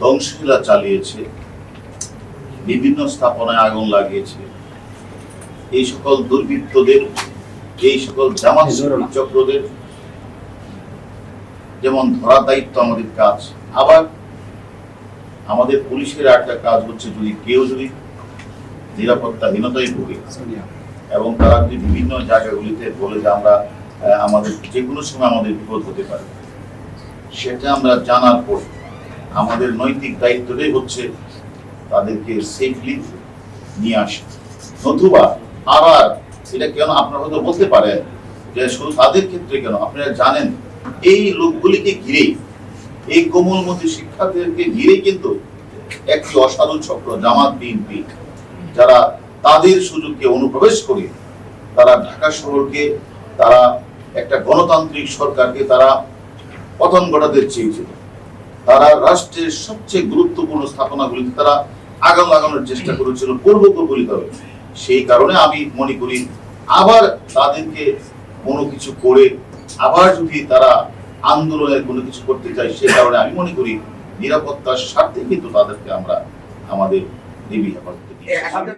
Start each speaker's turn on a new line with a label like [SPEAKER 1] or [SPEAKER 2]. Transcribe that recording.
[SPEAKER 1] ধ্বংসলীলা চালিয়েছে, বিভিন্ন স্থাপনায় আগুন লাগিয়েছে, এই সকল দুর্বৃত্তদের, এই সকল জামাত চক্রদের যেমন ধরার দায়িত্ব আমাদের কাজ। আবার আমাদের পুলিশের একটা কাজ হচ্ছে, যদি কেউ যদি নিরাপত্তাহীনতায় ভুগে এবং তারা যদি বিভিন্ন জায়গাগুলিতে বলে যে আমরা আমাদের যে কোনো সময় আমাদের বিপদ হতে পারে, সেটা আমরা জানার পর আমাদের নৈতিক দায়িত্বটাই হচ্ছে তাদেরকে সেফলি নিয়ে আসে। নতুবা আবার এটা কেন আপনারা হয়তো বলতে পারেন যে শুধু তাদের ক্ষেত্রে কেন, আপনারা জানেন এই লোকগুলিকে ঘিরেই, এই কোমলমতি শিক্ষার্থীদেরকে ঘিরেই কিন্তু একটি অসাধু চক্র জামাত বিএনপি, যারা তাদের সুযোগকে অনুপ্রবেশ করে তারা ঢাকা শহরকে, তারা একটা গণতান্ত্রিক সরকারকে তারা পতন ঘটাতে চেয়েছিল। তারা রাষ্ট্রের সবচেয়ে গুরুত্বপূর্ণ স্থাপনাগুলিতে তারা আগুন লাগানোর চেষ্টা করেছিল পূর্বপরিকল্পিতভাবে। সেই কারণে আমি মনে করি আবার তাদেরকে কোনো কিছু করে আবার যদি তারা আন্দোলনের কোনো কিছু করতে চায়, সে কারণে আমি মনে করি নিরাপত্তার স্বার্থে কিন্তু তাদেরকে আমরা আমাদের নিবি হেফাজতে